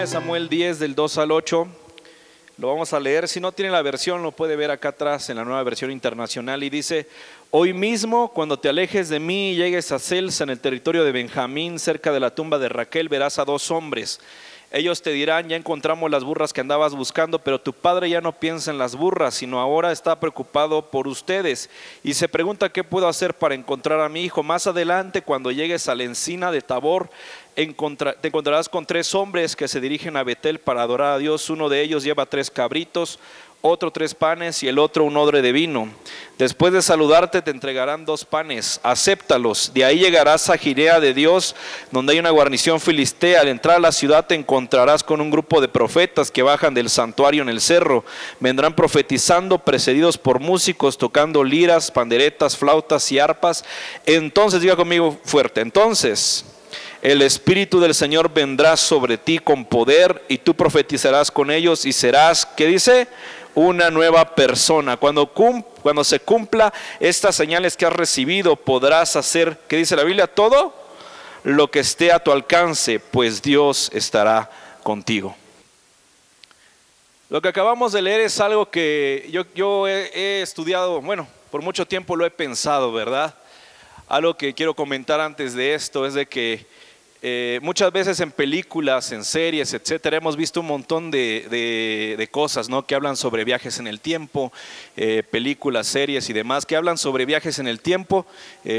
de Samuel 10 del 2 al 8. Lo vamos a leer. Si no tiene la versión, lo puede ver acá atrás en la Nueva Versión Internacional. Y dice: hoy mismo, cuando te alejes de mí y llegues a Selsa, en el territorio de Benjamín, cerca de la tumba de Raquel, verás a dos hombres. Ellos te dirán: ya encontramos las burras que andabas buscando, pero tu padre ya no piensa en las burras, sino ahora está preocupado por ustedes. Y se pregunta: ¿qué puedo hacer para encontrar a mi hijo? Más adelante, cuando llegues a la encina de Tabor, te encontrarás con 3 hombres que se dirigen a Betel para adorar a Dios. Uno de ellos lleva 3 cabritos, otro 3 panes y el otro un odre de vino. Después de saludarte te entregarán 2 panes, acéptalos. De ahí llegarás a Girea de Dios, donde hay una guarnición filistea. Al entrar a la ciudad te encontrarás con un grupo de profetas que bajan del santuario en el cerro. Vendrán profetizando, precedidos por músicos, tocando liras, panderetas, flautas y arpas. Entonces, diga conmigo fuerte: entonces el Espíritu del Señor vendrá sobre ti con poder, y tú profetizarás con ellos y serás, ¿qué dice? Una nueva persona. Cuando se cumpla estas señales que has recibido, podrás hacer, ¿qué dice la Biblia? Todo lo que esté a tu alcance, pues Dios estará contigo. Lo que acabamos de leer es algo que yo he estudiado, bueno, por mucho tiempo lo he pensado, ¿verdad? Algo que quiero comentar antes de esto es de que muchas veces en películas, en series, etcétera, hemos visto un montón de cosas, ¿no?, que hablan sobre viajes en el tiempo, películas, series y demás, que hablan sobre viajes en el tiempo,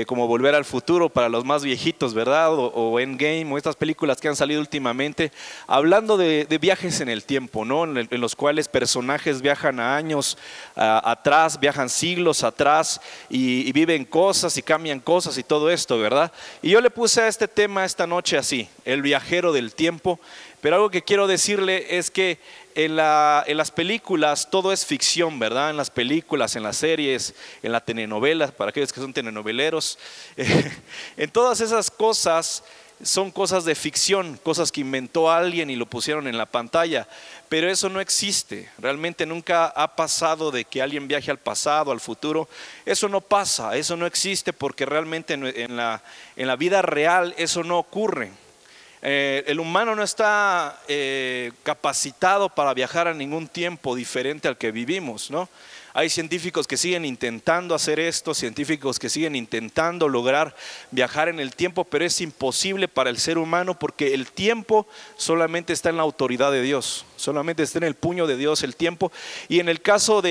como Volver al Futuro para los más viejitos, ¿verdad? O Endgame, o estas películas que han salido últimamente, hablando de viajes en el tiempo, ¿no? En los cuales personajes viajan a años atrás, viajan siglos atrás y viven cosas y cambian cosas y todo esto, ¿verdad? Y yo le puse a este tema esta noche así: el viajero del tiempo. Pero algo que quiero decirle es que en las películas todo es ficción, ¿verdad? En las películas, en las series, en la telenovela, para aquellos que son telenoveleros, en todas esas cosas son cosas de ficción, cosas que inventó alguien y lo pusieron en la pantalla. Pero eso no existe, realmente nunca ha pasado de que alguien viaje al pasado, al futuro. Eso no pasa, eso no existe, porque realmente en la vida real eso no ocurre. El humano no está capacitado para viajar a ningún tiempo diferente al que vivimos, ¿no? Hay científicos que siguen intentando hacer esto, científicos que siguen intentando lograr viajar en el tiempo, pero es imposible para el ser humano, porque el tiempo solamente está en la autoridad de Dios, solamente está en el puño de Dios el tiempo. Y en el caso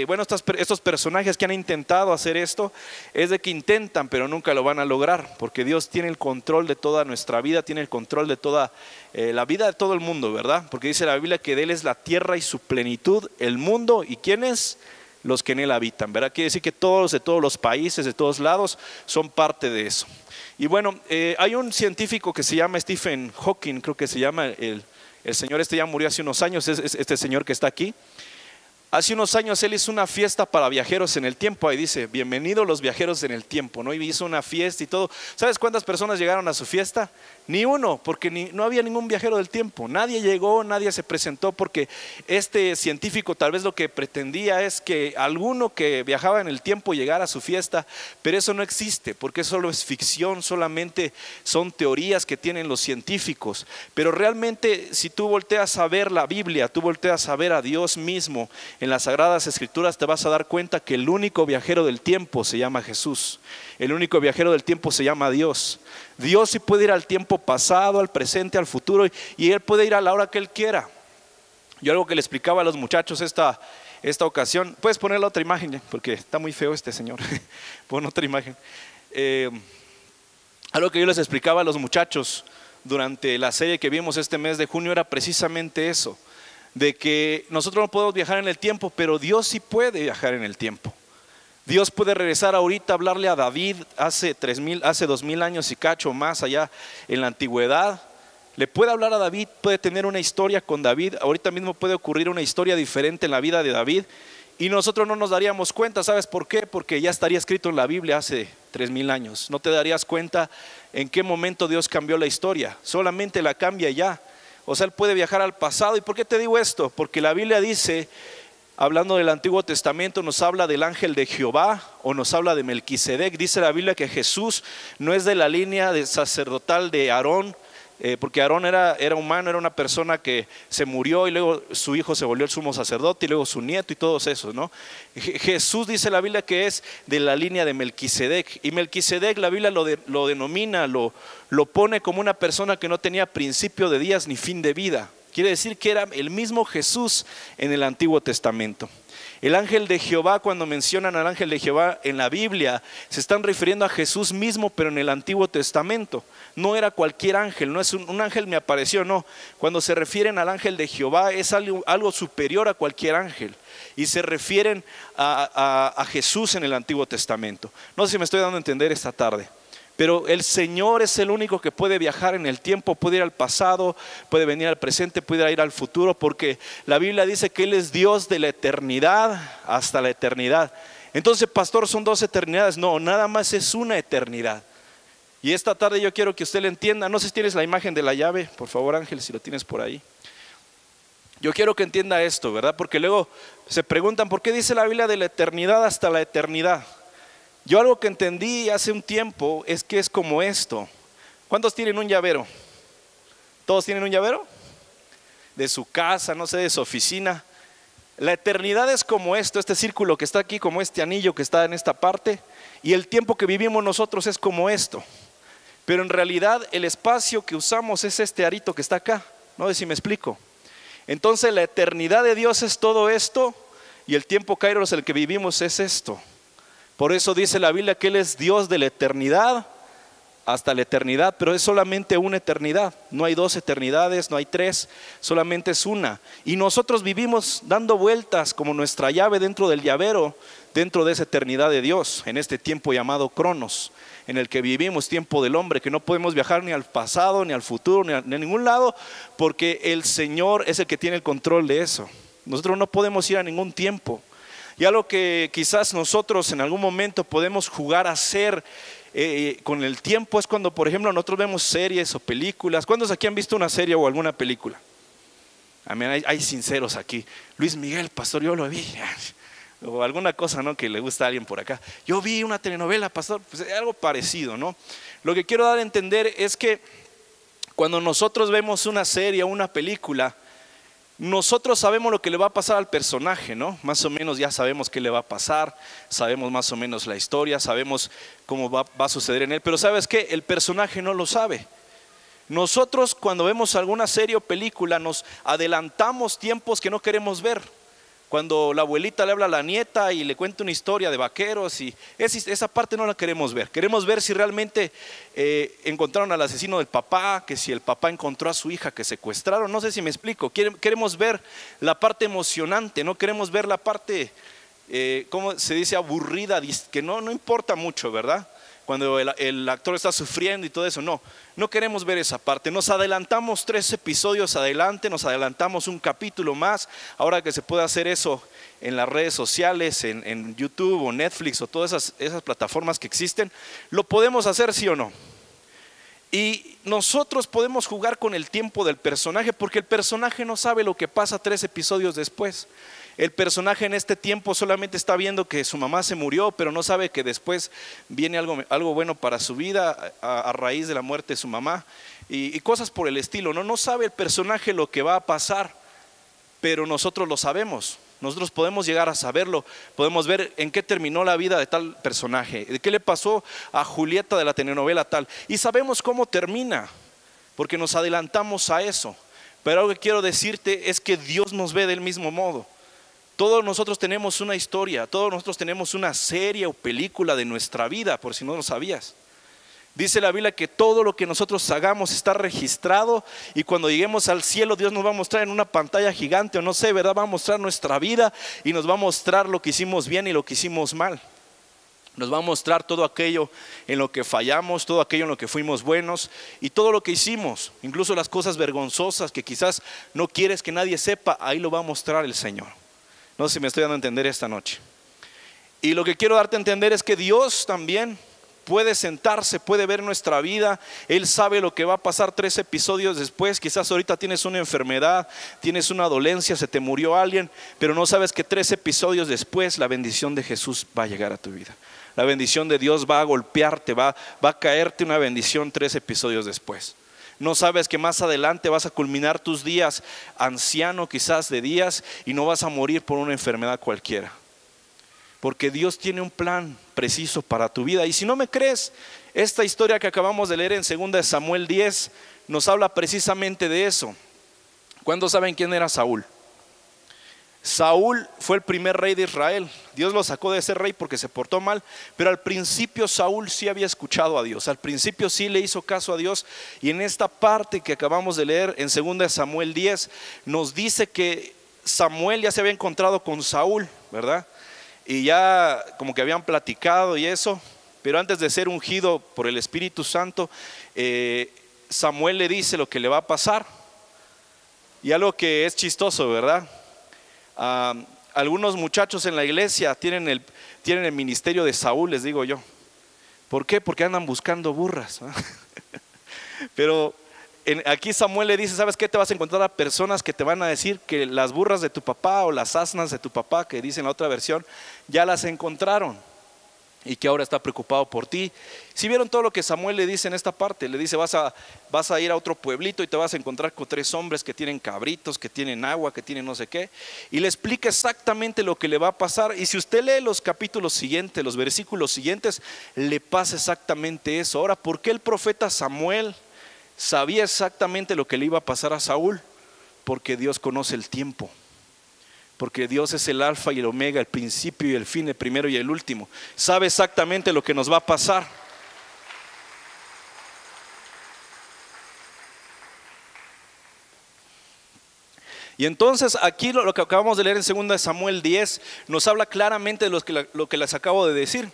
bueno, estos personajes que han intentado hacer esto, es de que intentan, pero nunca lo van a lograr, porque Dios tiene el control de toda nuestra vida, tiene el control de toda la vida de todo el mundo, ¿verdad? Porque dice la Biblia que de Él es la tierra y su plenitud, el mundo, ¿y quiénes? Los que en Él habitan, ¿verdad? Quiere decir que todos, de todos los países, de todos lados, son parte de eso. Y bueno, hay un científico que se llama Stephen Hawking, creo que se llama, el señor este ya murió hace unos años, es este señor que está aquí. Hace unos años él hizo una fiesta para viajeros en el tiempo. Ahí dice: bienvenidos los viajeros en el tiempo, ¿no? Y hizo una fiesta y todo. ¿Sabes cuántas personas llegaron a su fiesta? Ni uno, porque no había ningún viajero del tiempo. Nadie llegó, nadie se presentó, porque este científico tal vez lo que pretendía es que alguno que viajaba en el tiempo llegara a su fiesta. Pero eso no existe, porque solo es ficción, solamente son teorías que tienen los científicos. Pero realmente, si tú volteas a ver la Biblia, tú volteas a ver a Dios mismo en las Sagradas Escrituras, te vas a dar cuenta que el único viajero del tiempo se llama Jesús. El único viajero del tiempo se llama Dios. Dios sí puede ir al tiempo pasado, al presente, al futuro, y Él puede ir a la hora que Él quiera. Yo algo que le explicaba a los muchachos esta ocasión, puedes poner la otra imagen, porque está muy feo este señor. Pon otra imagen. Algo que yo les explicaba a los muchachos durante la serie que vimos este mes de junio era precisamente eso: de que nosotros no podemos viajar en el tiempo, pero Dios sí puede viajar en el tiempo. Dios puede regresar ahorita, hablarle a David hace 2000 años y cacho más allá en la antigüedad. Le puede hablar a David, puede tener una historia con David. Ahorita mismo puede ocurrir una historia diferente en la vida de David, y nosotros no nos daríamos cuenta. ¿Sabes por qué? Porque ya estaría escrito en la Biblia hace 3000 años. No te darías cuenta en qué momento Dios cambió la historia, solamente la cambia ya. O sea, Él puede viajar al pasado. ¿Y por qué te digo esto? Porque la Biblia dice, hablando del Antiguo Testamento, nos habla del ángel de Jehová, o nos habla de Melquisedec. Dice la Biblia que Jesús no es de la línea sacerdotal de Aarón, porque Aarón era humano, era una persona que se murió y luego su hijo se volvió el sumo sacerdote y luego su nieto y todos esos, ¿no? Jesús dice la Biblia que es de la línea de Melquisedec, y Melquisedec la Biblia lo denomina, lo pone como una persona que no tenía principio de días ni fin de vida. Quiere decir que era el mismo Jesús en el Antiguo Testamento. El ángel de Jehová, cuando mencionan al ángel de Jehová en la Biblia, se están refiriendo a Jesús mismo, pero en el Antiguo Testamento. No era cualquier ángel, no es un ángel me apareció, no. Cuando se refieren al ángel de Jehová es algo superior a cualquier ángel. Y se refieren a Jesús en el Antiguo Testamento. No sé si me estoy dando a entender esta tarde. Pero el Señor es el único que puede viajar en el tiempo, puede ir al pasado, puede venir al presente, puede ir al futuro, porque la Biblia dice que Él es Dios de la eternidad hasta la eternidad. Entonces, pastor, ¿son dos eternidades? No, nada más es una eternidad. Y esta tarde yo quiero que usted lo entienda. No sé si tienes la imagen de la llave, por favor, Ángel, si lo tienes por ahí. Yo quiero que entienda esto, ¿verdad? Porque luego se preguntan, ¿por qué dice la Biblia de la eternidad hasta la eternidad? Yo algo que entendí hace un tiempo es que es como esto. ¿Cuántos tienen un llavero? ¿Todos tienen un llavero? De su casa, no sé, de su oficina. La eternidad es como esto, este círculo que está aquí, como este anillo que está en esta parte. Y el tiempo que vivimos nosotros es como esto. Pero en realidad el espacio que usamos es este arito que está acá. No sé si me explico. Entonces la eternidad de Dios es todo esto y el tiempo kairos el que vivimos es esto. Por eso dice la Biblia que Él es Dios de la eternidad hasta la eternidad, pero es solamente una eternidad. No hay dos eternidades, no hay tres, solamente es una. Y nosotros vivimos dando vueltas como nuestra llave dentro del llavero, dentro de esa eternidad de Dios, en este tiempo llamado Cronos, en el que vivimos, tiempo del hombre, que no podemos viajar ni al pasado, ni al futuro, ni a ningún lado, porque el Señor es el que tiene el control de eso. Nosotros no podemos ir a ningún tiempo. Y algo que quizás nosotros en algún momento podemos jugar a hacer con el tiempo es cuando, por ejemplo, nosotros vemos series o películas. ¿Cuántos aquí han visto una serie o alguna película? Amén, hay sinceros aquí. Luis Miguel, pastor, yo lo vi. O alguna cosa, ¿no?, que le gusta a alguien por acá. Yo vi una telenovela, pastor, pues algo parecido, ¿no? Lo que quiero dar a entender es que cuando nosotros vemos una serie o una película, nosotros sabemos lo que le va a pasar al personaje, ¿no? Más o menos ya sabemos qué le va a pasar, sabemos más o menos la historia, sabemos cómo va a suceder en él. Pero ¿sabes qué? El personaje no lo sabe. Nosotros cuando vemos alguna serie o película nos adelantamos tiempos que no queremos ver. Cuando la abuelita le habla a la nieta y le cuenta una historia de vaqueros, y esa parte no la queremos ver. Queremos ver si realmente encontraron al asesino del papá, que si el papá encontró a su hija que secuestraron. No sé si me explico. Queremos ver la parte emocionante, no queremos ver la parte, ¿cómo se dice?, aburrida, que no importa mucho, ¿verdad? Cuando el actor está sufriendo y todo eso, no queremos ver esa parte. Nos adelantamos 3 episodios adelante, nos adelantamos un capítulo más. Ahora que se puede hacer eso en las redes sociales, en YouTube o Netflix o todas esas plataformas que existen, lo podemos hacer, ¿sí o no? Y nosotros podemos jugar con el tiempo del personaje, porque el personaje no sabe lo que pasa 3 episodios después. El personaje en este tiempo solamente está viendo que su mamá se murió, pero no sabe que después viene algo bueno para su vida a raíz de la muerte de su mamá y cosas por el estilo. No sabe el personaje lo que va a pasar, pero nosotros lo sabemos. Nosotros podemos llegar a saberlo, podemos ver en qué terminó la vida de tal personaje, de qué le pasó a Julieta de la telenovela tal, y sabemos cómo termina, porque nos adelantamos a eso. Pero algo que quiero decirte es que Dios nos ve del mismo modo. Todos nosotros tenemos una historia, todos nosotros tenemos una serie o película de nuestra vida, por si no lo sabías. Dice la Biblia que todo lo que nosotros hagamos está registrado, y cuando lleguemos al cielo Dios nos va a mostrar en una pantalla gigante, o no sé, ¿verdad? Va a mostrar nuestra vida y nos va a mostrar lo que hicimos bien y lo que hicimos mal. Nos va a mostrar todo aquello en lo que fallamos, todo aquello en lo que fuimos buenos y todo lo que hicimos, incluso las cosas vergonzosas que quizás no quieres que nadie sepa, ahí lo va a mostrar el Señor. No sé si me estoy dando a entender esta noche. Y lo que quiero darte a entender es que Dios también puede sentarse, puede ver nuestra vida. Él sabe lo que va a pasar 3 episodios después. Quizás ahorita tienes una enfermedad, tienes una dolencia, se te murió alguien, pero no sabes que 3 episodios después la bendición de Jesús va a llegar a tu vida. La bendición de Dios va a golpearte, va a caerte una bendición 3 episodios después. No sabes que más adelante vas a culminar tus días anciano quizás de días y no vas a morir por una enfermedad cualquiera. Porque Dios tiene un plan preciso para tu vida. Y si no me crees, esta historia que acabamos de leer en 2 Samuel 10 nos habla precisamente de eso. ¿Cuántos saben quién era Saúl? Saúl fue el primer rey de Israel. Dios lo sacó de ser rey porque se portó mal, pero al principio Saúl sí había escuchado a Dios. Al principio sí le hizo caso a Dios. Y en esta parte que acabamos de leer en 2 Samuel 10 nos dice que Samuel ya se había encontrado con Saúl, ¿verdad? Y ya como que habían platicado y eso, pero antes de ser ungido por el Espíritu Santo, Samuel le dice lo que le va a pasar. Y algo que es chistoso, ¿verdad? Algunos muchachos en la iglesia tienen el ministerio de Saúl, les digo yo. ¿Por qué? Porque andan buscando burras, ¿no? Pero aquí Samuel le dice, ¿sabes qué? Te vas a encontrar a personas que te van a decir que las burras de tu papá o las asnas de tu papá, que dice en la otra versión, ya las encontraron y que ahora está preocupado por ti. Si vieron todo lo que Samuel le dice en esta parte, le dice, vas a ir a otro pueblito y te vas a encontrar con 3 hombres que tienen cabritos, que tienen agua, que tienen no sé qué, y le explica exactamente lo que le va a pasar. Y si usted lee los capítulos siguientes, los versículos siguientes, le pasa exactamente eso. Ahora, ¿por qué el profeta Samuel sabía exactamente lo que le iba a pasar a Saúl? Porque Dios conoce el tiempo. Porque Dios es el alfa y el omega, el principio y el fin, el primero y el último. Sabe exactamente lo que nos va a pasar. Y entonces aquí lo que acabamos de leer en 2 Samuel 10 nos habla claramente de lo que les acabo de decir.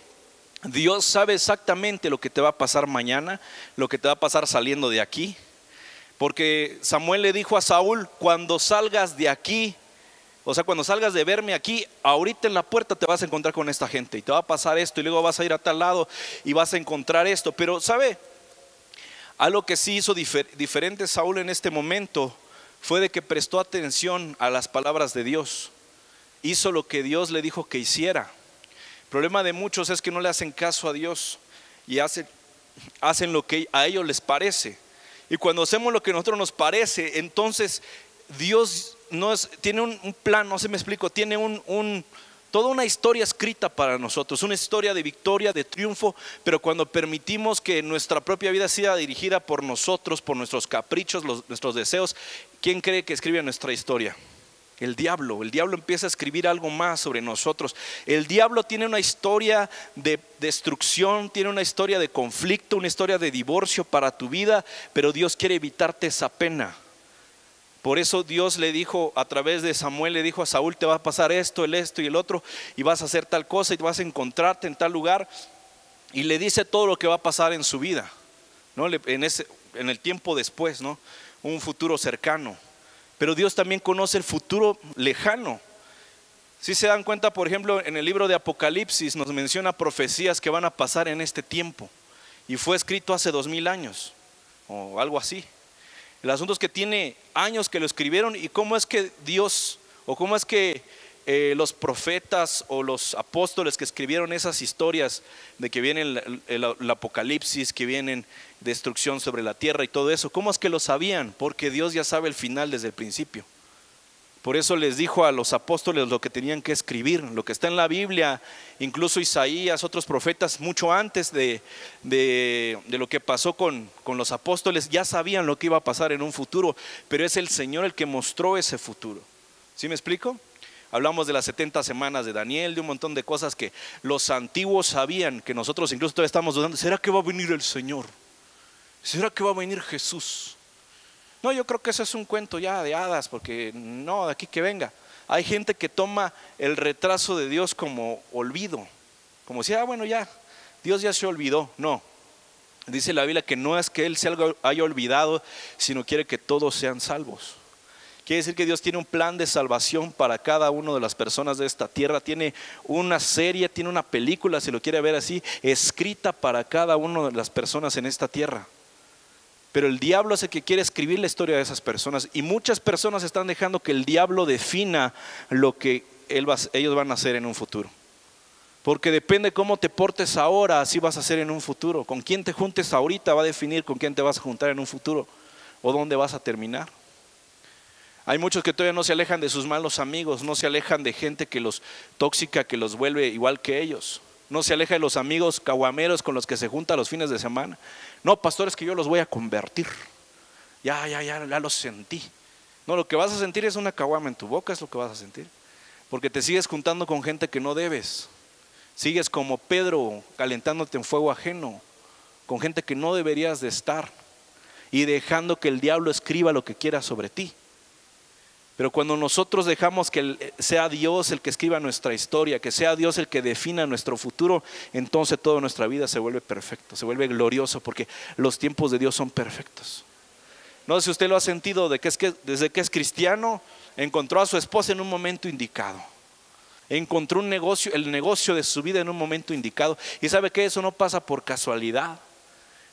Dios sabe exactamente lo que te va a pasar mañana, lo que te va a pasar saliendo de aquí. Porque Samuel le dijo a Saúl, cuando salgas de aquí, o sea, cuando salgas de verme aquí, ahorita en la puerta te vas a encontrar con esta gente y te va a pasar esto y luego vas a ir a tal lado y vas a encontrar esto. Pero ¿sabe? Algo que sí hizo diferente Saúl en este momento fue de que prestó atención a las palabras de Dios. Hizo lo que Dios le dijo que hiciera. El problema de muchos es que no le hacen caso a Dios y hacen lo que a ellos les parece. Y cuando hacemos lo que a nosotros nos parece, entonces Dios tiene un plan, no sé si me explico, tiene toda una historia escrita para nosotros, una historia de victoria, de triunfo, pero cuando permitimos que nuestra propia vida sea dirigida por nosotros, por nuestros caprichos, nuestros deseos, ¿quién cree que escribe nuestra historia? El diablo empieza a escribir algo más sobre nosotros. El diablo tiene una historia de destrucción, tiene una historia de conflicto, una historia de divorcio para tu vida, pero Dios quiere evitarte esa pena. Por eso Dios le dijo a través de Samuel, le dijo a Saúl, te va a pasar esto y el otro, y vas a hacer tal cosa y vas a encontrarte en tal lugar, y le dice todo lo que va a pasar en su vida, ¿no? En el tiempo después, ¿no? Un futuro cercano. Pero Dios también conoce el futuro lejano. Si se dan cuenta, por ejemplo, en el libro de Apocalipsis nos menciona profecías que van a pasar en este tiempo, y fue escrito hace 2000 años o algo así. El asunto es que tiene años que lo escribieron, y cómo es que Dios, o cómo es que los profetas o los apóstoles que escribieron esas historias de que viene el Apocalipsis, que vienen destrucción sobre la tierra y todo eso, ¿cómo es que lo sabían? Porque Dios ya sabe el final desde el principio. Por eso les dijo a los apóstoles lo que tenían que escribir, lo que está en la Biblia, incluso Isaías, otros profetas, mucho antes de lo que pasó con los apóstoles, ya sabían lo que iba a pasar en un futuro, pero es el Señor el que mostró ese futuro. ¿Sí me explico? Hablamos de las 70 semanas de Daniel, de un montón de cosas que los antiguos sabían, que nosotros incluso todavía estamos dudando. ¿Será que va a venir el Señor? ¿Será que va a venir Jesús? No, yo creo que eso es un cuento ya de hadas, porque no, de aquí que venga. Hay gente que toma el retraso de Dios como olvido, como si, bueno, ya, Dios ya se olvidó. No, dice la Biblia que no es que Él se haya olvidado, sino quiere que todos sean salvos. Quiere decir que Dios tiene un plan de salvación para cada una de las personas de esta tierra. Tiene una serie, tiene una película, si lo quiere ver así, escrita para cada una de las personas en esta tierra. Pero el diablo es el que quiere escribir la historia de esas personas, y muchas personas están dejando que el diablo defina lo que ellos van a hacer en un futuro. Porque depende cómo te portes ahora, así vas a hacer en un futuro. Con quién te juntes ahorita va a definir con quién te vas a juntar en un futuro. o dónde vas a terminar. Hay muchos que todavía no se alejan de sus malos amigos, no se alejan de gente que los tóxica, que los vuelve igual que ellos. No se aleja de los amigos caguameros con los que se junta los fines de semana. No, pastor, es que yo los voy a convertir. Ya los sentí. No, lo que vas a sentir es una caguama en tu boca, es lo que vas a sentir. Porque te sigues juntando con gente que no debes. Sigues como Pedro calentándote en fuego ajeno, con gente que no deberías de estar y dejando que el diablo escriba lo que quiera sobre ti. Pero cuando nosotros dejamos que sea Dios el que escriba nuestra historia, que sea Dios el que defina nuestro futuro, entonces toda nuestra vida se vuelve perfecto, se vuelve glorioso, porque los tiempos de Dios son perfectos. No sé si usted lo ha sentido, desde que es cristiano, encontró a su esposa en un momento indicado. Encontró el negocio de su vida en un momento indicado. Y sabe que eso no pasa por casualidad.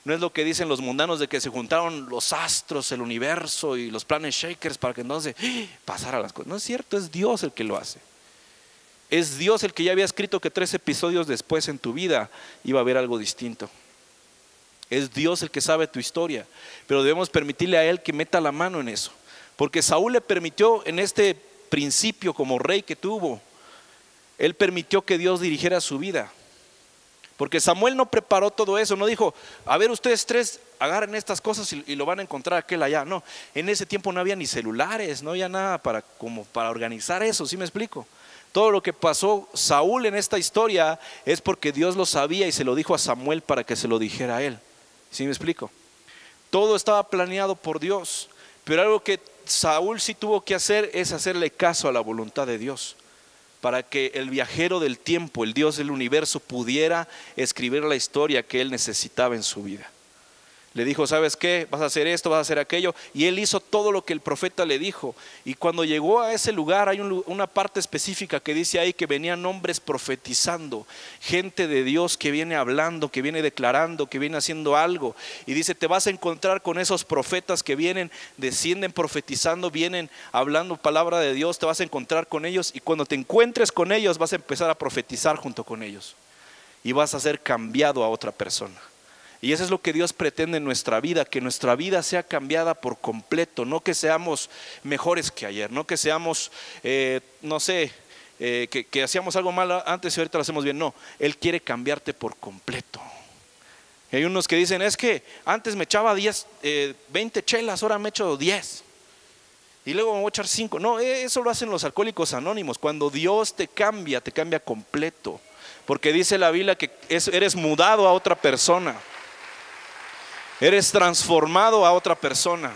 No es lo que dicen los mundanos de que se juntaron los astros, el universo y los planet shakers para que entonces pasara las cosas. No es cierto, es Dios el que lo hace. Es Dios el que ya había escrito que 3 episodios después en tu vida iba a haber algo distinto. Es Dios el que sabe tu historia, pero debemos permitirle a Él que meta la mano en eso. Porque Saúl le permitió en este principio como rey que tuvo, Él permitió que Dios dirigiera su vida. Porque Samuel no preparó todo eso, no dijo, a ver ustedes 3 agarren estas cosas y lo van a encontrar aquel allá. No, en ese tiempo no había ni celulares, no había nada para organizar eso, ¿sí me explico? Todo lo que pasó Saúl en esta historia es porque Dios lo sabía y se lo dijo a Samuel para que se lo dijera a él. ¿Sí me explico? Todo estaba planeado por Dios, pero algo que Saúl sí tuvo que hacer es hacerle caso a la voluntad de Dios, para que el viajero del tiempo, el Dios del universo, pudiera escribir la historia que él necesitaba en su vida. Le dijo, ¿sabes qué? Vas a hacer esto, vas a hacer aquello. Y él hizo todo lo que el profeta le dijo. Y cuando llegó a ese lugar, hay una parte específica que dice ahí que venían hombres profetizando, gente de Dios que viene hablando, que viene declarando, que viene haciendo algo. Y dice, te vas a encontrar con esos profetas que vienen, descienden profetizando, vienen hablando palabra de Dios, te vas a encontrar con ellos. Y cuando te encuentres con ellos, vas a empezar a profetizar junto con ellos. Y vas a ser cambiado a otra persona. Y eso es lo que Dios pretende en nuestra vida, que nuestra vida sea cambiada por completo, no que seamos mejores que ayer, no que seamos, que hacíamos algo mal antes y ahorita lo hacemos bien. No, Él quiere cambiarte por completo. Y hay unos que dicen, es que antes me echaba 20 chelas, ahora me echo 10. Y luego me voy a echar 5. No, eso lo hacen los alcohólicos anónimos. Cuando Dios te cambia completo. Porque dice la Biblia que eres mudado a otra persona. Eres transformado a otra persona.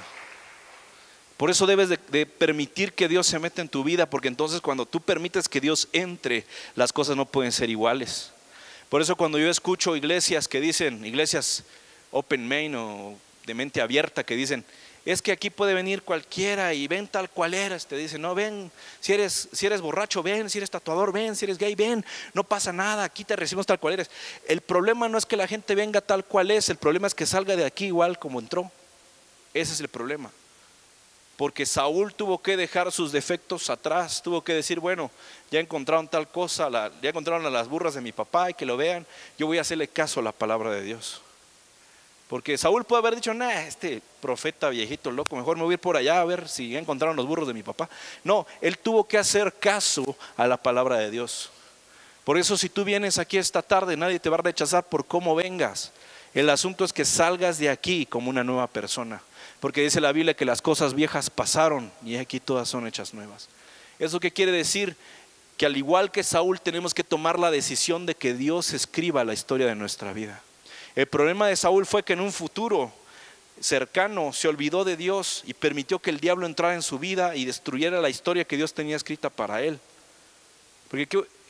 Por eso debes de permitir que Dios se meta en tu vida, porque entonces cuando tú permites que Dios entre, las cosas no pueden ser iguales. Por eso cuando yo escucho iglesias que dicen, iglesias open main o de mente abierta, que dicen, es que aquí puede venir cualquiera y ven tal cual eres. Te dicen, no, ven, si eres borracho, ven, si eres tatuador, ven, si eres gay, ven, no pasa nada, aquí te recibimos tal cual eres. El problema no es que la gente venga tal cual es, el problema es que salga de aquí igual como entró. Ese es el problema. Porque Saúl tuvo que dejar sus defectos atrás, tuvo que decir, bueno, ya encontraron tal cosa, ya encontraron a las burras de mi papá y que lo vean, yo voy a hacerle caso a la palabra de Dios. Porque Saúl puede haber dicho, nah, este profeta viejito loco, mejor me voy a ir por allá a ver si ya encontraron los burros de mi papá. No, él tuvo que hacer caso a la palabra de Dios. Por eso si tú vienes aquí esta tarde, nadie te va a rechazar por cómo vengas. El asunto es que salgas de aquí como una nueva persona. Porque dice la Biblia que las cosas viejas pasaron y aquí todas son hechas nuevas. ¿Eso qué quiere decir? Que al igual que Saúl tenemos que tomar la decisión de que Dios escriba la historia de nuestra vida. El problema de Saúl fue que en un futuro cercano se olvidó de Dios y permitió que el diablo entrara en su vida y destruyera la historia que Dios tenía escrita para él. Porque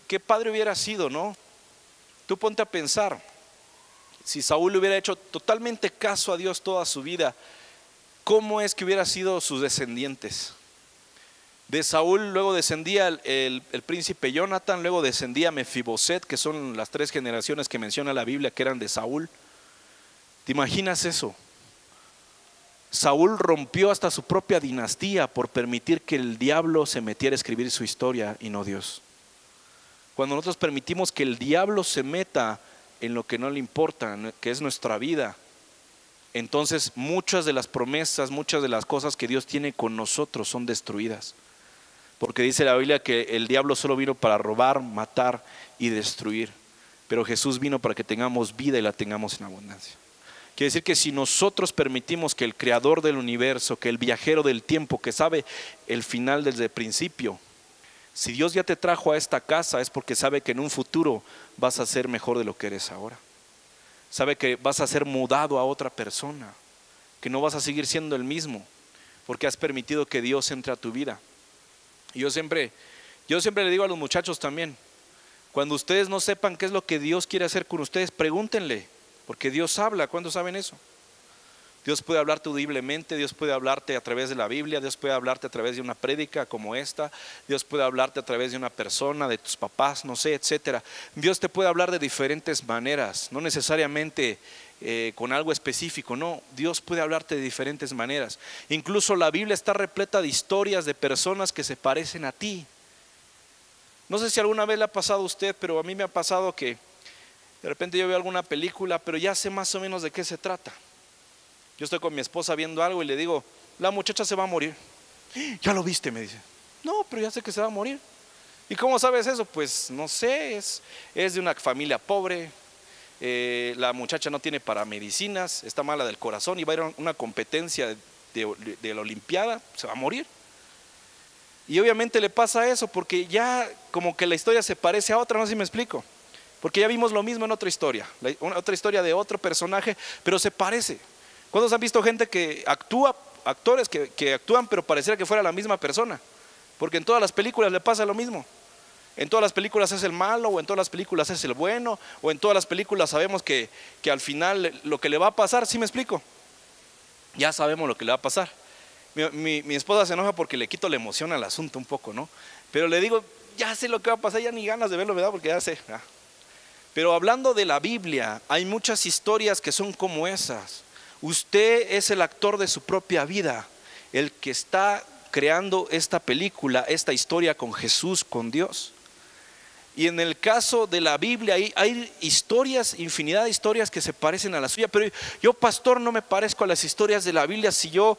qué padre hubiera sido, ¿no? Tú ponte a pensar, si Saúl le hubiera hecho totalmente caso a Dios toda su vida, ¿cómo es que hubiera sido sus descendientes? De Saúl luego descendía el príncipe Jonathan, luego descendía Mefiboset, que son las 3 generaciones que menciona la Biblia que eran de Saúl. ¿Te imaginas eso? Saúl rompió hasta su propia dinastía por permitir que el diablo se metiera a escribir su historia y no Dios. Cuando nosotros permitimos que el diablo se meta en lo que no le importa, que es nuestra vida, entonces muchas de las promesas, muchas de las cosas que Dios tiene con nosotros son destruidas. Porque dice la Biblia que el diablo solo vino para robar, matar y destruir. Pero Jesús vino para que tengamos vida y la tengamos en abundancia. Quiere decir que si nosotros permitimos que el creador del universo, que el viajero del tiempo, que sabe el final desde el principio, si Dios ya te trajo a esta casa es porque sabe que en un futuro vas a ser mejor de lo que eres ahora. Sabe que vas a ser mudado a otra persona, que no vas a seguir siendo el mismo, porque has permitido que Dios entre a tu vida. Y yo siempre le digo a los muchachos también, cuando ustedes no sepan qué es lo que Dios quiere hacer con ustedes, pregúntenle, porque Dios habla. ¿Cuándo saben eso? Dios puede hablarte audiblemente, Dios puede hablarte a través de la Biblia, Dios puede hablarte a través de una prédica como esta, Dios puede hablarte a través de una persona, de tus papás, no sé, etcétera. Dios te puede hablar de diferentes maneras, no necesariamente con algo específico, no, Dios puede hablarte de diferentes maneras. Incluso la Biblia está repleta de historias de personas que se parecen a ti. No sé si alguna vez le ha pasado a usted, pero a mí me ha pasado que de repente yo veo alguna película, pero ya sé más o menos de qué se trata. Yo estoy con mi esposa viendo algo y le digo, la muchacha se va a morir. ¿Ya lo viste? Me dice. No, pero ya sé que se va a morir. ¿Y cómo sabes eso? Pues no sé, es de una familia pobre, la muchacha no tiene para medicinas, está mala del corazón y va a ir a una competencia de la Olimpiada, se va a morir. Y obviamente le pasa eso porque ya como que la historia se parece a otra, no sé si me explico. Porque ya vimos lo mismo en otra historia, otra historia de otro personaje, pero se parece. ¿Cuántos han visto gente que actúa, actores que actúan pero pareciera que fuera la misma persona? Porque en todas las películas le pasa lo mismo. En todas las películas es el malo, o en todas las películas es el bueno, o en todas las películas sabemos que al final lo que le va a pasar, ¿sí me explico? Ya sabemos lo que le va a pasar. Mi esposa se enoja porque le quito la emoción al asunto un poco, ¿no? Pero le digo, ya sé lo que va a pasar, ya ni ganas de verlo, ¿verdad? Porque ya sé. Pero hablando de la Biblia, hay muchas historias que son como esas. Usted es el actor de su propia vida, el que está creando esta película, esta historia con Jesús, con Dios. Y en el caso de la Biblia hay historias, infinidad de historias que se parecen a la suya. Pero yo, pastor, no me parezco a las historias de la Biblia. Si yo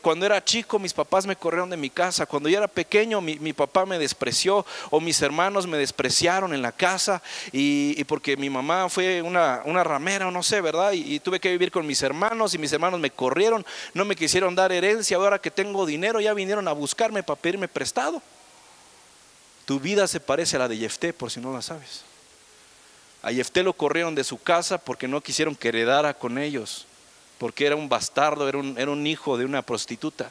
cuando era chico mis papás me corrieron de mi casa, cuando yo era pequeño mi papá me despreció, o mis hermanos me despreciaron en la casa, y porque mi mamá fue una ramera o no sé, ¿verdad? Y tuve que vivir con mis hermanos y mis hermanos me corrieron, no me quisieron dar herencia. Ahora que tengo dinero ya vinieron a buscarme para pedirme prestado. Tu vida se parece a la de Jefté, por si no la sabes. A Jefté lo corrieron de su casa porque no quisieron que heredara con ellos, porque era un bastardo, era un hijo de una prostituta.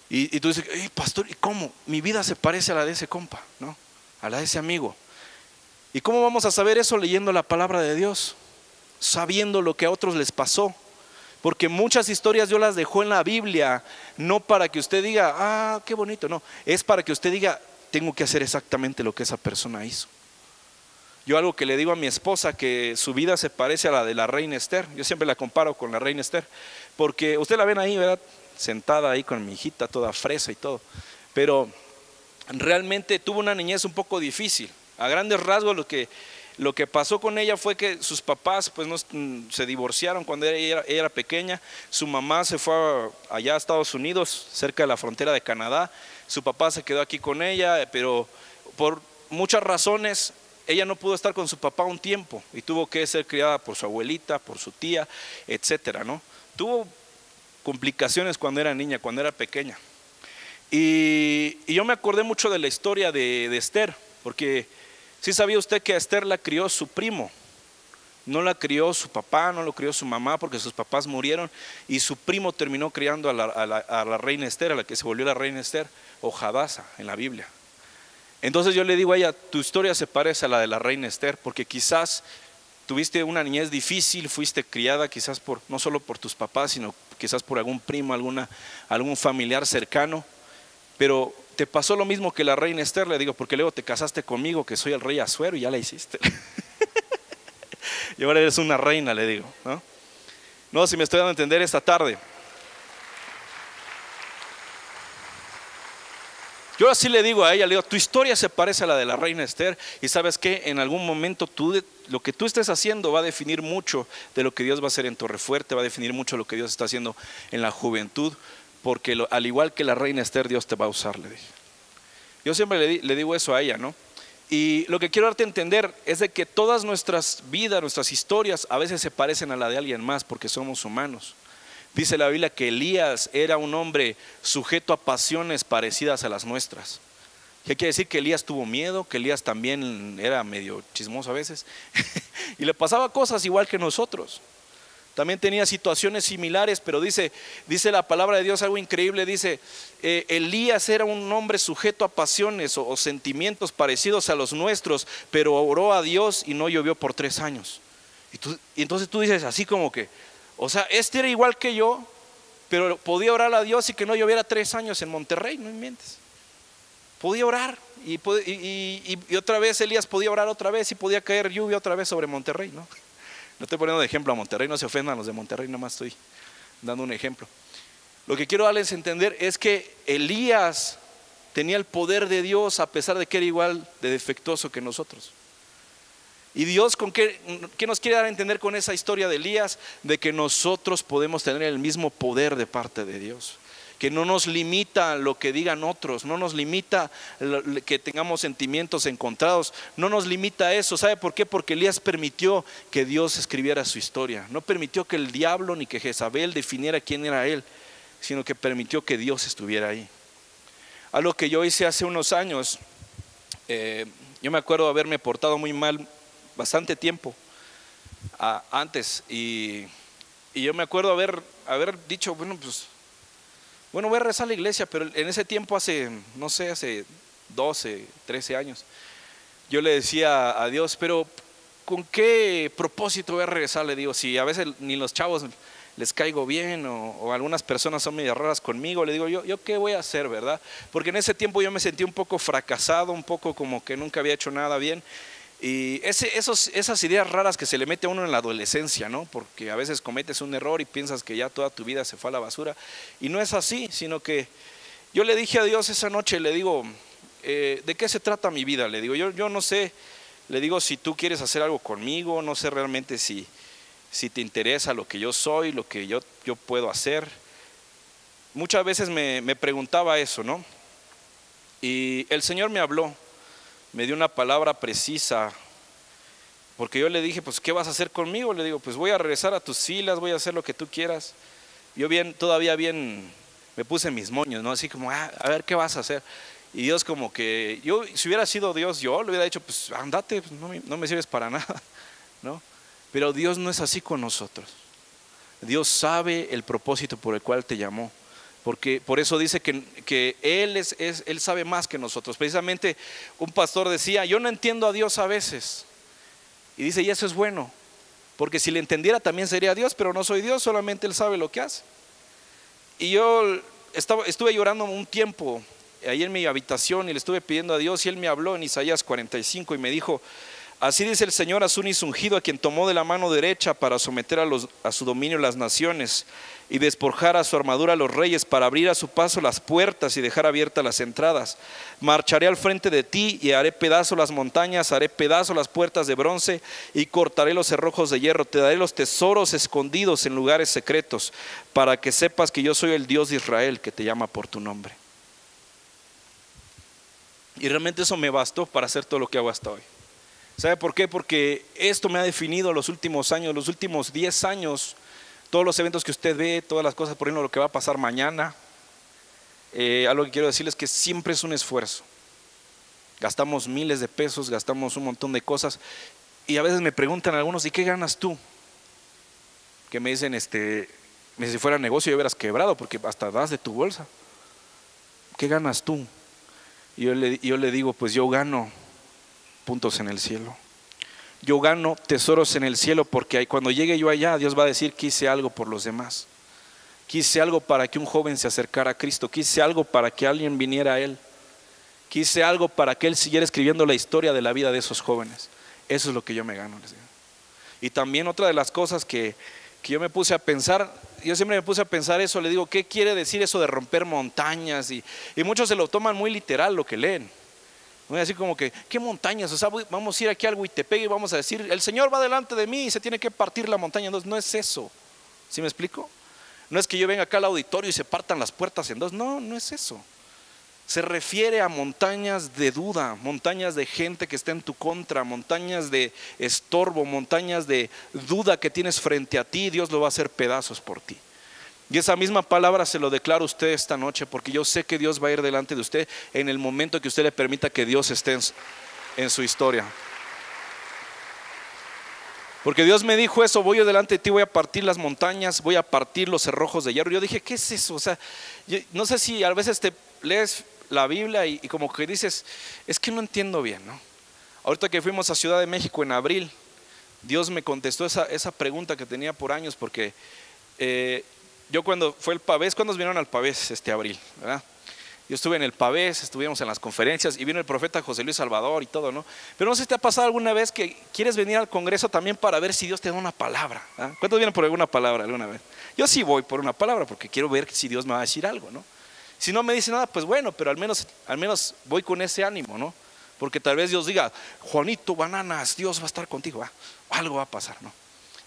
Y tú dices, pastor, ¿y cómo? Mi vida se parece a la de ese compa, ¿no? A la de ese amigo. ¿Y cómo vamos a saber eso? Leyendo la palabra de Dios, sabiendo lo que a otros les pasó. Porque muchas historias Dios las dejó en la Biblia, no para que usted diga, qué bonito, no, es para que usted diga, tengo que hacer exactamente lo que esa persona hizo. Yo algo que le digo a mi esposa, que su vida se parece a la de la reina Esther. Yo siempre la comparo con la reina Esther, porque usted la ven ahí, ¿verdad? Sentada ahí con mi hijita toda fresa y todo, pero realmente tuvo una niñez un poco difícil. A grandes rasgos lo que pasó con ella fue que sus papás pues se divorciaron cuando ella era pequeña. Su mamá se fue allá a Estados Unidos, cerca de la frontera de Canadá. Su papá se quedó aquí con ella, pero por muchas razones ella no pudo estar con su papá un tiempo y tuvo que ser criada por su abuelita, por su tía, etcétera, ¿no? Tuvo complicaciones cuando era niña, cuando era pequeña. Y yo me acordé mucho de la historia de Esther, porque ¿sí sabía usted que a Esther la crió su primo? No la crió su papá, no lo crió su mamá, porque sus papás murieron, y su primo terminó criando a la reina Esther, a la que se volvió la reina Esther, o Hadasa en la Biblia. Entonces yo le digo a ella, tu historia se parece a la de la reina Esther, porque quizás tuviste una niñez difícil, fuiste criada quizás no solo por tus papás, sino quizás por algún primo, algún familiar cercano, pero te pasó lo mismo que la reina Esther, le digo, porque luego te casaste conmigo, que soy el rey Asuero, y ya la hiciste. Y ahora eres una reina, le digo, ¿no? No, si me estoy dando a entender esta tarde. Yo así le digo a ella, le digo, tu historia se parece a la de la reina Esther, y sabes que en algún momento lo que tú estés haciendo va a definir mucho de lo que Dios va a hacer en Torrefuerte, va a definir mucho lo que Dios está haciendo en la juventud, porque al igual que la reina Esther, Dios te va a usar, le dije. Yo siempre le digo eso a ella, ¿no? Y lo que quiero darte a entender es de que todas nuestras vidas, nuestras historias a veces se parecen a la de alguien más porque somos humanos. Dice la Biblia que Elías era un hombre sujeto a pasiones parecidas a las nuestras. ¿Qué quiere decir? Que Elías tuvo miedo, que Elías también era medio chismoso a veces y le pasaba cosas igual que nosotros. También tenía situaciones similares, pero dice la palabra de Dios algo increíble. Dice, Elías era un hombre sujeto a pasiones o sentimientos parecidos a los nuestros, pero oró a Dios y no llovió por 3 años. Y entonces tú dices así como que, o sea, este era igual que yo, pero podía orar a Dios y que no lloviera 3 años en Monterrey, no inventes. Podía orar y otra vez Elías podía orar otra vez y podía caer lluvia otra vez sobre Monterrey, ¿no? No estoy poniendo de ejemplo a Monterrey, no se ofendan los de Monterrey, nomás estoy dando un ejemplo. Lo que quiero darles a entender es que Elías tenía el poder de Dios a pesar de que era igual de defectuoso que nosotros. Y Dios, ¿qué nos quiere dar a entender con esa historia de Elías? De que nosotros podemos tener el mismo poder de parte de Dios. Que no nos limita lo que digan otros, no nos limita que tengamos sentimientos encontrados, no nos limita eso. ¿Sabe por qué? Porque Elías permitió que Dios escribiera su historia. No permitió que el diablo ni que Jezabel definiera quién era él, sino que permitió que Dios estuviera ahí. Algo que yo hice hace unos años, yo me acuerdo haberme portado muy mal bastante tiempo antes, y yo me acuerdo haber dicho, bueno, voy a rezar a la iglesia, pero en ese tiempo hace 12, 13 años, yo le decía a Dios, pero ¿con qué propósito voy a regresar? Le digo, si a veces ni los chavos les caigo bien o algunas personas son medio raras conmigo, le digo, ¿yo qué voy a hacer, verdad? Porque en ese tiempo yo me sentí un poco fracasado, un poco como que nunca había hecho nada bien. Y esas ideas raras que se le mete a uno en la adolescencia, ¿no? Porque a veces cometes un error y piensas que ya toda tu vida se fue a la basura, y no es así, sino que yo le dije a Dios esa noche, le digo, ¿de qué se trata mi vida? Le digo, yo no sé, le digo, si tú quieres hacer algo conmigo, no sé realmente si te interesa lo que yo soy, lo que yo puedo hacer. Muchas veces me preguntaba eso, ¿no? Y el Señor me habló, me dio una palabra precisa, porque yo le dije, pues ¿qué vas a hacer conmigo? Le digo, pues voy a regresar a tus filas, voy a hacer lo que tú quieras. Yo todavía me puse mis moños, ¿no? Así como, a ver, ¿qué vas a hacer? Y Dios como que, si hubiera sido Dios, yo le hubiera dicho, pues andate, pues, no me sirves para nada, ¿no? Pero Dios no es así con nosotros. Dios sabe el propósito por el cual te llamó. Porque por eso dice que Él sabe más que nosotros. Precisamente un pastor decía, yo no entiendo a Dios a veces. Y dice, y eso es bueno, porque si le entendiera también sería Dios, pero no soy Dios, solamente Él sabe lo que hace. Y yo estuve llorando un tiempo ahí en mi habitación y le estuve pidiendo a Dios, y Él me habló en Isaías 45 y me dijo, así dice el Señor a su ungido, a quien tomó de la mano derecha para someter a su dominio las naciones y despojar a su armadura a los reyes, para abrir a su paso las puertas y dejar abiertas las entradas. Marcharé al frente de ti y haré pedazo las montañas, haré pedazo las puertas de bronce y cortaré los cerrojos de hierro. Te daré los tesoros escondidos en lugares secretos, para que sepas que yo soy el Dios de Israel, que te llama por tu nombre. Y realmente eso me bastó para hacer todo lo que hago hasta hoy. ¿Sabe por qué? Porque esto me ha definido los últimos años, los últimos 10 años. Todos los eventos que usted ve, todas las cosas, por ejemplo, lo que va a pasar mañana. Algo que quiero decirles es que siempre es un esfuerzo. Gastamos miles de pesos, gastamos un montón de cosas. Y a veces me preguntan algunos, ¿y qué ganas tú? Que me dicen, si fuera negocio ya hubieras quebrado, porque hasta das de tu bolsa. ¿Qué ganas tú? Y yo le digo, pues yo gano puntos en el cielo. Yo gano tesoros en el cielo, porque cuando llegue yo allá, Dios va a decir que hice algo por los demás, que hice algo para que un joven se acercara a Cristo, que hice algo para que alguien viniera a Él, que hice algo para que Él siguiera escribiendo la historia de la vida de esos jóvenes. Eso es lo que yo me gano, les digo. Y también otra de las cosas que yo me puse a pensar, yo siempre me puse a pensar eso, le digo, ¿qué quiere decir eso de romper montañas? Y muchos se lo toman muy literal lo que leen. Así como que, ¿qué montañas? O sea, vamos a ir aquí al Huitepec y vamos a decir, el Señor va delante de mí y se tiene que partir la montaña en dos. No es eso, ¿sí me explico? No es que yo venga acá al auditorio y se partan las puertas en dos. No, no es eso. Se refiere a montañas de duda, montañas de gente que está en tu contra, montañas de estorbo, montañas de duda que tienes frente a ti. Dios lo va a hacer pedazos por ti. Y esa misma palabra se lo declaro a usted esta noche, porque yo sé que Dios va a ir delante de usted en el momento que usted le permita que Dios esté en su historia. Porque Dios me dijo eso, voy delante de ti, voy a partir las montañas, voy a partir los cerrojos de hierro. Yo dije, ¿qué es eso? O sea, no sé si a veces te lees la Biblia y como que dices, es que no entiendo bien, ¿no? Ahorita que fuimos a Ciudad de México en abril, Dios me contestó esa pregunta que tenía por años, porque yo cuando fue el Pavés, ¿cuántos vinieron al Pavés este abril? ¿Verdad? Yo estuve en el Pavés, estuvimos en las conferencias y vino el profeta José Luis Salvador y todo, ¿no? Pero no sé si te ha pasado alguna vez que quieres venir al Congreso también para ver si Dios te da una palabra, ¿verdad? ¿Cuántos vienen por alguna palabra alguna vez? Yo sí voy por una palabra porque quiero ver si Dios me va a decir algo, ¿no? Si no me dice nada, pues bueno, pero al menos voy con ese ánimo, ¿no? Porque tal vez Dios diga, Juanito, bananas, Dios va a estar contigo, ¿va? Algo va a pasar, ¿no?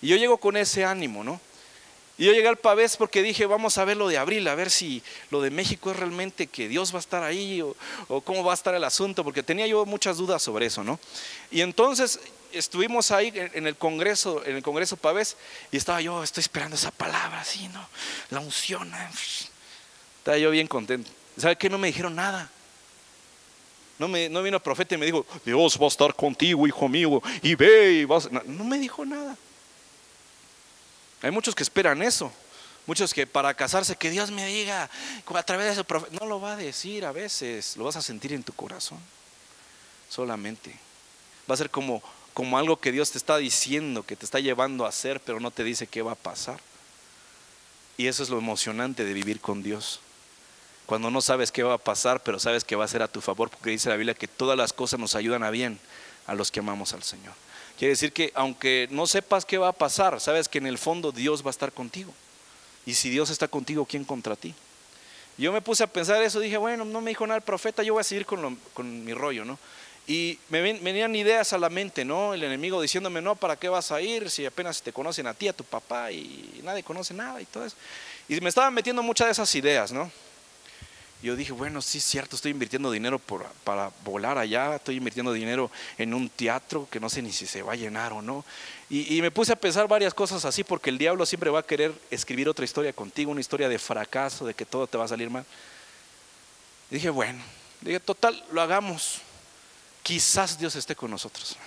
Y yo llego con ese ánimo, ¿no? Y yo llegué al Pavés porque dije, vamos a ver lo de abril, a ver si lo de México es realmente que Dios va a estar ahí o cómo va a estar el asunto, porque tenía yo muchas dudas sobre eso, ¿no? Y entonces estuvimos ahí en el Congreso Pavés y estoy esperando esa palabra, así, ¿no? La unción, estaba yo bien contento. ¿Sabe qué? No me dijeron nada. No vino el profeta y me dijo, Dios va a estar contigo, hijo mío, y ve y vas. No me dijo nada. Hay muchos que esperan eso, muchos que para casarse, que Dios me diga a través de ese profeta. No lo va a decir a veces, lo vas a sentir en tu corazón solamente. Va a ser como algo que Dios te está diciendo, que te está llevando a hacer, pero no te dice qué va a pasar. Y eso es lo emocionante de vivir con Dios, cuando no sabes qué va a pasar, pero sabes que va a ser a tu favor, porque dice la Biblia que todas las cosas nos ayudan a bien a los que amamos al Señor. Quiere decir que aunque no sepas qué va a pasar, sabes que en el fondo Dios va a estar contigo. Y si Dios está contigo, ¿quién contra ti? Yo me puse a pensar eso, dije, bueno, no me dijo nada el profeta, yo voy a seguir con mi rollo, ¿no? Y me venían ideas a la mente, ¿no? El enemigo diciéndome, no, ¿para qué vas a ir si apenas te conocen a ti, a tu papá y nadie conoce nada y todo eso? Y me estaban metiendo muchas de esas ideas, ¿no? Yo dije, bueno, sí es cierto, estoy invirtiendo dinero para volar allá, estoy invirtiendo dinero en un teatro que no sé ni si se va a llenar o no. Y me puse a pensar varias cosas así, porque el diablo siempre va a querer escribir otra historia contigo, una historia de fracaso, de que todo te va a salir mal. Y dije, bueno, total, lo hagamos, quizás Dios esté con nosotros.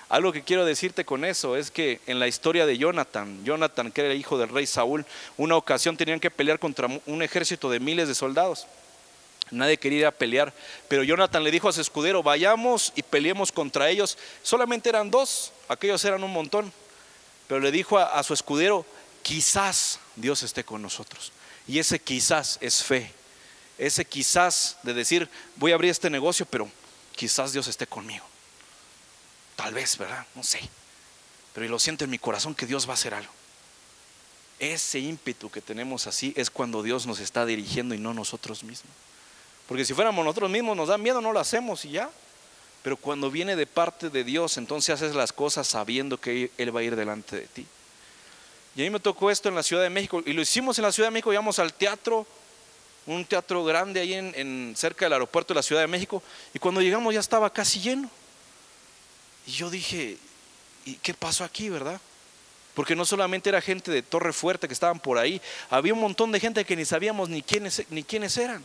Algo que quiero decirte con eso es que en la historia de Jonathan, que era el hijo del rey Saúl, una ocasión tenían que pelear contra un ejército de miles de soldados. Nadie quería ir a pelear, pero Jonathan le dijo a su escudero, vayamos y peleemos contra ellos. Solamente eran 2, aquellos eran un montón, pero le dijo a su escudero, quizás Dios esté con nosotros. Y ese quizás es fe, ese quizás de decir, voy a abrir este negocio, pero quizás Dios esté conmigo. Tal vez, ¿verdad? No sé. Pero lo siento en mi corazón que Dios va a hacer algo. Ese ímpetu que tenemos así es cuando Dios nos está dirigiendo y no nosotros mismos. Porque si fuéramos nosotros mismos nos da miedo, no lo hacemos y ya. Pero cuando viene de parte de Dios, entonces haces las cosas sabiendo que Él va a ir delante de ti. Y a mí me tocó esto en la Ciudad de México. Y lo hicimos en la Ciudad de México, íbamos al teatro, un teatro grande ahí cerca del aeropuerto de la Ciudad de México. Y cuando llegamos ya estaba casi lleno. Y yo dije, ¿y qué pasó aquí, verdad? Porque no solamente era gente de Torre Fuerte que estaban por ahí, había un montón de gente que ni sabíamos ni quiénes eran.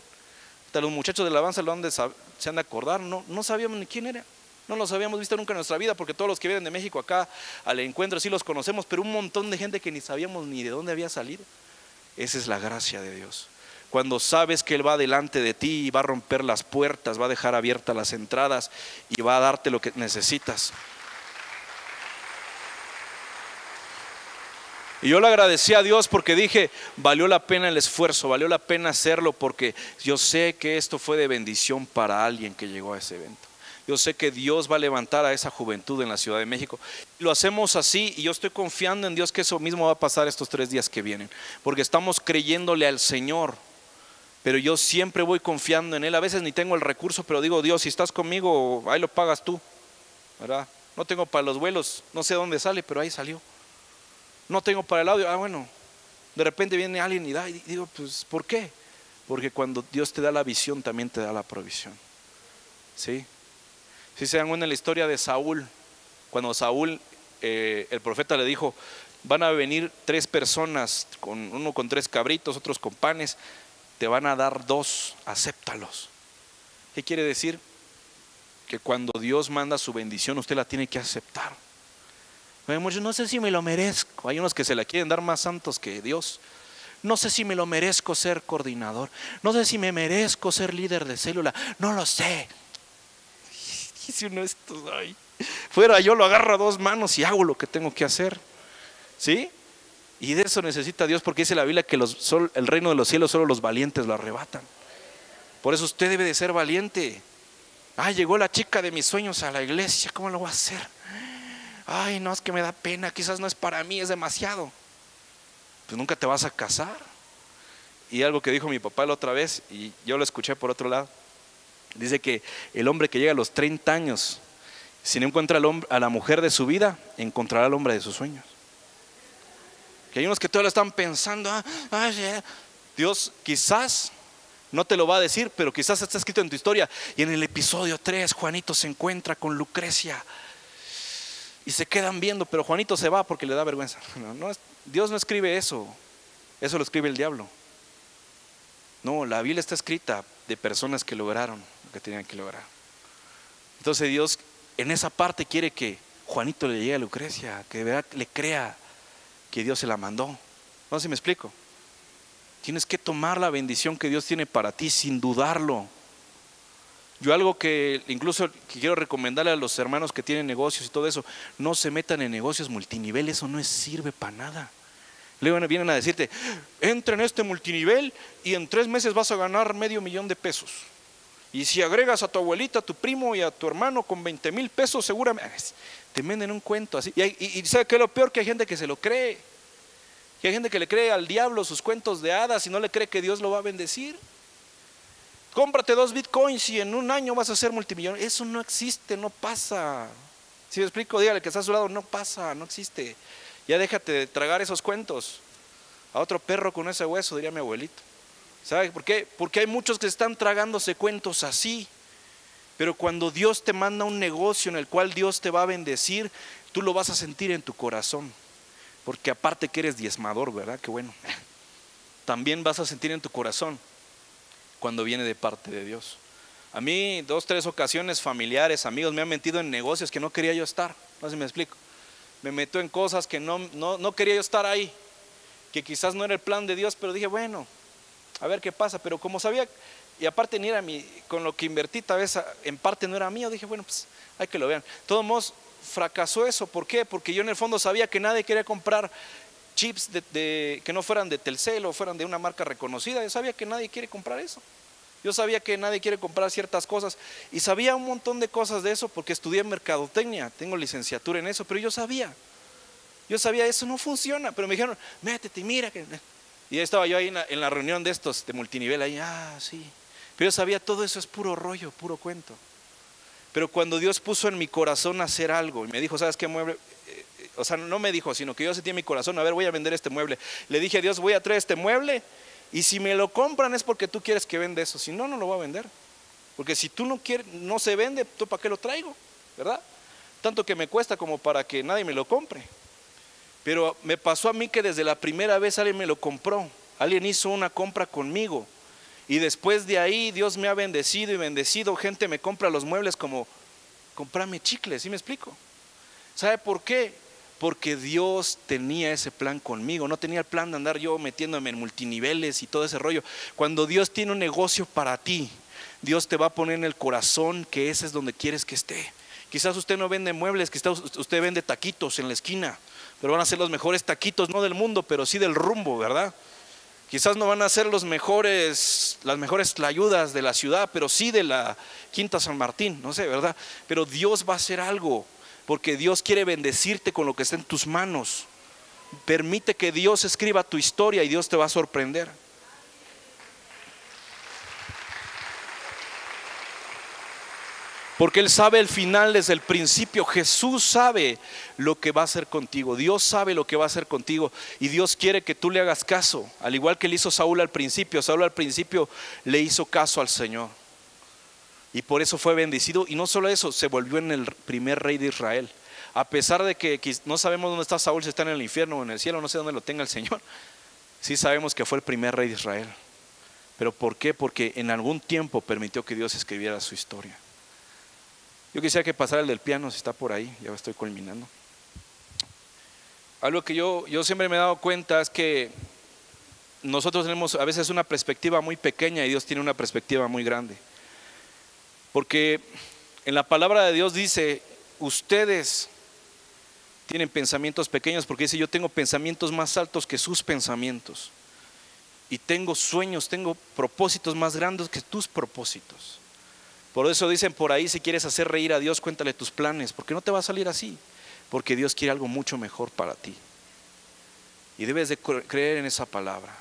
Hasta los muchachos de la alabanza se han de acordar, no sabíamos ni quién era. No los habíamos visto nunca en nuestra vida, porque todos los que vienen de México acá al encuentro sí los conocemos, pero un montón de gente que ni sabíamos ni de dónde había salido. Esa es la gracia de Dios. Cuando sabes que Él va delante de ti y va a romper las puertas, va a dejar abiertas las entradas y va a darte lo que necesitas. Y yo le agradecí a Dios porque dije, valió la pena el esfuerzo, valió la pena hacerlo, porque yo sé que esto fue de bendición para alguien que llegó a ese evento. Yo sé que Dios va a levantar a esa juventud en la Ciudad de México. Lo hacemos así y yo estoy confiando en Dios que eso mismo va a pasar estos 3 días que vienen, porque estamos creyéndole al Señor. Pero yo siempre voy confiando en Él. A veces ni tengo el recurso, pero digo, Dios, si estás conmigo, ahí lo pagas tú, ¿verdad? No tengo para los vuelos, no sé dónde sale, pero ahí salió. No tengo para el audio, bueno, de repente viene alguien y da, y digo, pues, ¿por qué? Porque cuando Dios te da la visión, también te da la provisión. ¿Sí? Si se dan cuenta en la historia de Saúl, cuando Saúl, el profeta le dijo, van a venir 3 personas, uno con 3 cabritos, otros con panes, te van a dar 2, acéptalos. ¿Qué quiere decir? Que cuando Dios manda su bendición, usted la tiene que aceptar. No sé si me lo merezco. Hay unos que se la quieren dar más santos que Dios. No sé si me lo merezco ser coordinador. No sé si me merezco ser líder de célula. No lo sé. Y si uno fuera yo lo agarro a 2 manos y hago lo que tengo que hacer. ¿Sí? Y de eso necesita Dios, porque dice la Biblia que el reino de los cielos solo los valientes lo arrebatan. Por eso usted debe de ser valiente. Llegó la chica de mis sueños a la iglesia, ¿cómo lo voy a hacer? No, es que me da pena, quizás no es para mí, es demasiado. Pues nunca te vas a casar. Y algo que dijo mi papá la otra vez, y yo lo escuché por otro lado, dice que el hombre que llega a los 30 años, si no encuentra a la mujer de su vida, encontrará al hombre de sus sueños. Que hay unos que todavía lo están pensando, Dios quizás no te lo va a decir, pero quizás está escrito en tu historia. Y en el episodio 3 Juanito se encuentra con Lucrecia y se quedan viendo, pero Juanito se va porque le da vergüenza. Dios no escribe eso, eso lo escribe el diablo. No, la Biblia está escrita de personas que lograron lo que tenían que lograr. Entonces Dios en esa parte quiere que Juanito le llegue a Lucrecia, que de verdad le crea que Dios se la mandó. No sé si me explico. Tienes que tomar la bendición que Dios tiene para ti sin dudarlo. Yo algo que incluso quiero recomendarle a los hermanos que tienen negocios y todo eso, no se metan en negocios multinivel, eso no sirve para nada. Luego vienen a decirte, entra en este multinivel y en 3 meses vas a ganar $500,000. Y si agregas a tu abuelita, a tu primo y a tu hermano con 20,000 pesos, seguramente te venden un cuento así. Y ¿sabe qué es lo peor? Que hay gente que se lo cree. Que hay gente que le cree al diablo sus cuentos de hadas y no le cree que Dios lo va a bendecir. Cómprate 2 bitcoins y en un año vas a ser multimillonario. Eso no existe, no pasa. Si me explico, dígale que está a su lado, no pasa, no existe. Ya déjate de tragar esos cuentos. A otro perro con ese hueso, diría mi abuelito. ¿Sabe por qué? Porque hay muchos que están tragándose cuentos así. Pero cuando Dios te manda un negocio en el cual Dios te va a bendecir, tú lo vas a sentir en tu corazón. Porque aparte que eres diezmador, ¿verdad? Qué bueno. También vas a sentir en tu corazón cuando viene de parte de Dios. A mí 2, 3 ocasiones familiares, amigos me han metido en negocios que no quería yo estar. No sé si me explico. Me meto en cosas que no quería yo estar ahí, que quizás no era el plan de Dios, pero dije, bueno, a ver qué pasa. Pero como sabía, y aparte ni era con lo que invertí, tal vez en parte no era mío, dije, bueno, pues hay que lo vean. De todos modos, fracasó eso. ¿Por qué? Porque yo en el fondo sabía que nadie quería comprar chips que no fueran de Telcel o fueran de una marca reconocida. Yo sabía que nadie quiere comprar eso. Yo sabía que nadie quiere comprar ciertas cosas y sabía un montón de cosas de eso porque estudié mercadotecnia, tengo licenciatura en eso, pero yo sabía eso no funciona, pero me dijeron, métete, mira que... Y estaba yo ahí en la reunión de estos de multinivel ahí, sí, pero yo sabía todo eso es puro rollo, puro cuento. Pero cuando Dios puso en mi corazón hacer algo y me dijo, ¿sabes qué mueble? O sea, no me dijo, sino que yo sentí en mi corazón, a ver, voy a vender este mueble. Le dije a Dios, voy a traer este mueble y si me lo compran es porque tú quieres que venda eso. Si no, no lo voy a vender. Porque si tú no quieres, no se vende, ¿tú para qué lo traigo? ¿Verdad? Tanto que me cuesta como para que nadie me lo compre. Pero me pasó a mí que desde la primera vez alguien me lo compró. Alguien hizo una compra conmigo. Y después de ahí Dios me ha bendecido y bendecido. Gente me compra los muebles como, cómprame chicles, ¿sí me explico? ¿Sabe por qué? Porque Dios tenía ese plan conmigo. No tenía el plan de andar yo metiéndome en multiniveles y todo ese rollo. Cuando Dios tiene un negocio para ti, Dios te va a poner en el corazón que ese es donde quieres que esté. Quizás usted no vende muebles, quizás usted vende taquitos en la esquina, pero van a ser los mejores taquitos, no del mundo, pero sí del rumbo, ¿verdad? Quizás no van a ser las mejores tlayudas de la ciudad, pero sí de la Quinta San Martín, no sé, ¿verdad? Pero Dios va a hacer algo, porque Dios quiere bendecirte con lo que está en tus manos. Permite que Dios escriba tu historia y Dios te va a sorprender. Porque Él sabe el final desde el principio. Jesús sabe lo que va a hacer contigo. Dios sabe lo que va a hacer contigo. Y Dios quiere que tú le hagas caso. Al igual que le hizo Saúl al principio. Saúl al principio le hizo caso al Señor. Y por eso fue bendecido. Y no solo eso, se volvió en el primer rey de Israel. A pesar de que no sabemos dónde está Saúl, si está en el infierno o en el cielo, no sé dónde lo tenga el Señor. Sí sabemos que fue el primer rey de Israel. ¿Pero por qué? Porque en algún tiempo permitió que Dios escribiera su historia. Yo quisiera que pasara el del piano, si está por ahí, ya estoy culminando. Algo que yo siempre me he dado cuenta es que nosotros tenemos a veces una perspectiva muy pequeña y Dios tiene una perspectiva muy grande. Porque en la palabra de Dios dice, ustedes tienen pensamientos pequeños, porque dice, yo tengo pensamientos más altos que sus pensamientos. Y tengo sueños, tengo propósitos más grandes que tus propósitos. Por eso dicen por ahí, si quieres hacer reír a Dios, cuéntale tus planes, porque no te va a salir así, porque Dios quiere algo mucho mejor para ti. Y debes de creer en esa palabra.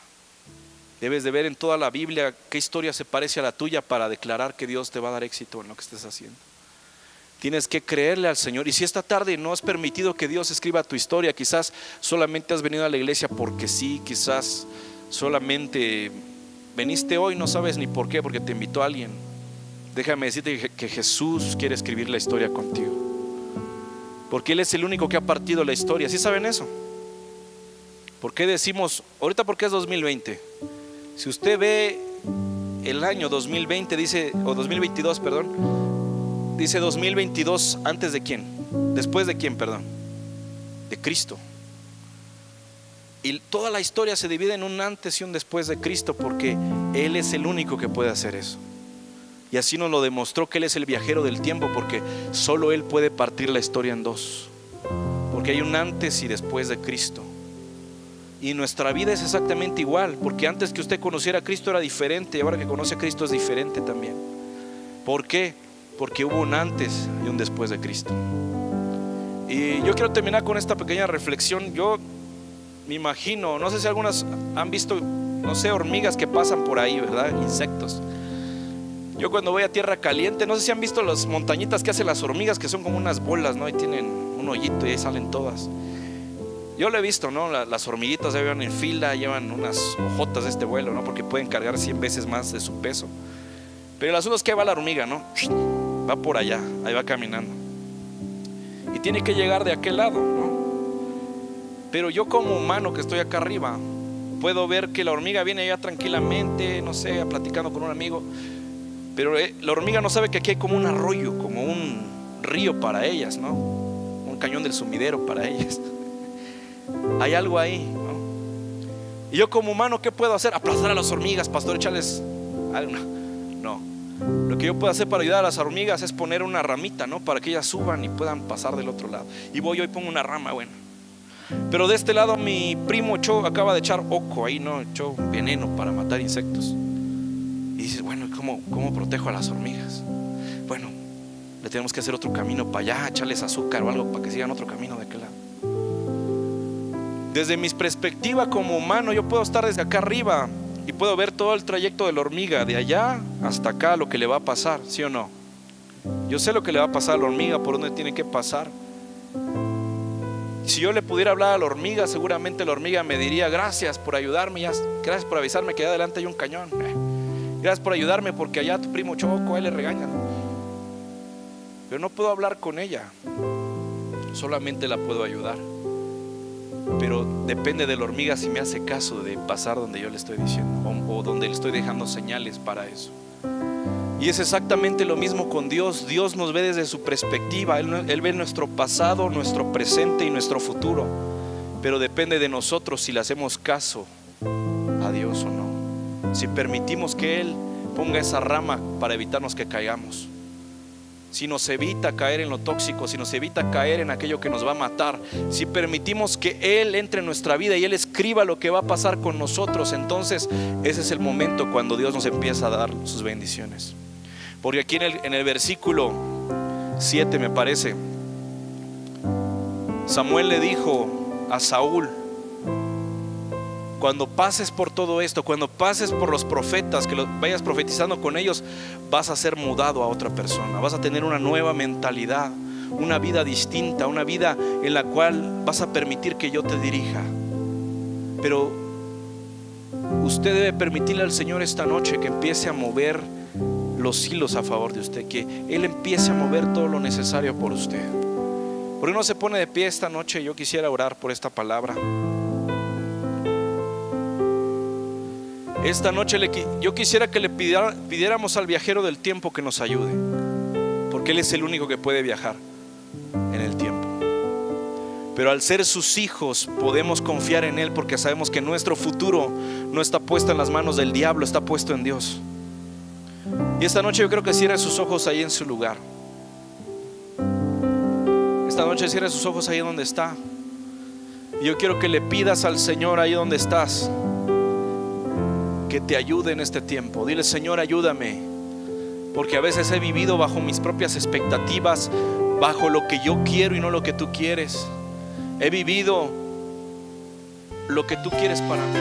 Debes de ver en toda la Biblia qué historia se parece a la tuya para declarar que Dios te va a dar éxito en lo que estés haciendo. Tienes que creerle al Señor. Y si esta tarde no has permitido que Dios escriba tu historia, quizás solamente has venido a la iglesia porque sí, quizás solamente veniste hoy, no sabes ni por qué, porque te invitó alguien. Déjame decirte que Jesús quiere escribir la historia contigo, porque Él es el único que ha partido la historia. ¿Sí saben eso? ¿Por qué decimos, ahorita porque es 2020? Si usted ve el año 2020, dice, o 2022, perdón, dice 2022 antes de quién, después de quién, perdón, de Cristo. Y toda la historia se divide en un antes y un después de Cristo, porque Él es el único que puede hacer eso. Y así nos lo demostró, que Él es el viajero del tiempo, porque solo Él puede partir la historia en dos, porque hay un antes y después de Cristo. Y nuestra vida es exactamente igual, porque antes que usted conociera a Cristo era diferente, y ahora que conoce a Cristo es diferente también. ¿Por qué? Porque hubo un antes y un después de Cristo. Y yo quiero terminar con esta pequeña reflexión. Yo me imagino, no sé si algunas han visto, no sé, hormigas que pasan por ahí, ¿verdad? Insectos. Yo cuando voy a tierra caliente, no sé si han visto las montañitas que hacen las hormigas, que son como unas bolas, ¿no? Y tienen un hoyito y ahí salen todas. Yo lo he visto, ¿no? Las hormiguitas ya van en fila, llevan unas hojotas de este vuelo, ¿no? Porque pueden cargar 100 veces más de su peso. Pero el asunto es que va la hormiga, ¿no? Va por allá, ahí va caminando. Y tiene que llegar de aquel lado, ¿no? Pero yo como humano que estoy acá arriba, puedo ver que la hormiga viene allá tranquilamente, no sé, platicando con un amigo. Pero la hormiga no sabe que aquí hay como un arroyo, como un río para ellas, ¿no? Un cañón del sumidero para ellas. Hay algo ahí, ¿no? Y yo como humano, ¿qué puedo hacer? Aplastar a las hormigas, pastor, echarles algo. No. Lo que yo puedo hacer para ayudar a las hormigas es poner una ramita, ¿no? Para que ellas suban y puedan pasar del otro lado. Y voy yo y pongo una rama, bueno. Pero de este lado mi primo acaba de echar oco ahí, ¿no? Echó veneno para matar insectos. Y dices, bueno, ¿cómo protejo a las hormigas? Bueno, le tenemos que hacer otro camino para allá, echarles azúcar o algo para que sigan otro camino de aquel lado. Desde mi perspectiva como humano, yo puedo estar desde acá arriba y puedo ver todo el trayecto de la hormiga, de allá hasta acá, lo que le va a pasar, ¿sí o no? Yo sé lo que le va a pasar a la hormiga, por dónde tiene que pasar. Si yo le pudiera hablar a la hormiga, seguramente la hormiga me diría, gracias por ayudarme, gracias por avisarme que allá adelante hay un cañón, gracias por ayudarme porque allá tu primo Choco, a él le regañan. Pero no puedo hablar con ella, solamente la puedo ayudar. Pero depende de la hormiga si me hace caso de pasar donde yo le estoy diciendo o donde le estoy dejando señales para eso. Y es exactamente lo mismo con Dios. Dios nos ve desde su perspectiva. Él ve nuestro pasado, nuestro presente y nuestro futuro. Pero depende de nosotros si le hacemos caso a Dios o no. Si permitimos que Él ponga esa rama para evitarnos que caigamos. si nos evita caer en lo tóxico, si nos evita caer en aquello que nos va a matar, si permitimos que Él entre en nuestra vida y Él escriba lo que va a pasar con nosotros, entonces ese es el momento cuando Dios nos empieza a dar sus bendiciones. Porque aquí en el versículo 7, me parece, Samuel le dijo a Saúl: cuando pases por todo esto, cuando pases por los profetas, que vayas profetizando con ellos, vas a ser mudado a otra persona, vas a tener una nueva mentalidad, una vida distinta, una vida en la cual vas a permitir que yo te dirija. Pero usted debe permitirle al Señor esta noche que empiece a mover los hilos a favor de usted, que Él empiece a mover todo lo necesario por usted. ¿Por qué no se pone de pie esta noche? Yo quisiera orar por esta palabra. Esta noche yo quisiera que le pidiéramos al viajero del tiempo que nos ayude, porque Él es el único que puede viajar en el tiempo. Pero al ser sus hijos podemos confiar en Él, porque sabemos que nuestro futuro no está puesto en las manos del diablo, está puesto en Dios. Y esta noche yo creo que cierre sus ojos ahí en su lugar. Esta noche cierre sus ojos ahí donde está. Y yo quiero que le pidas al Señor ahí donde estás que te ayude en este tiempo. Dile: Señor, ayúdame, porque a veces he vivido bajo mis propias expectativas, bajo lo que yo quiero y no lo que tú quieres. He vivido lo que tú quieres para mí.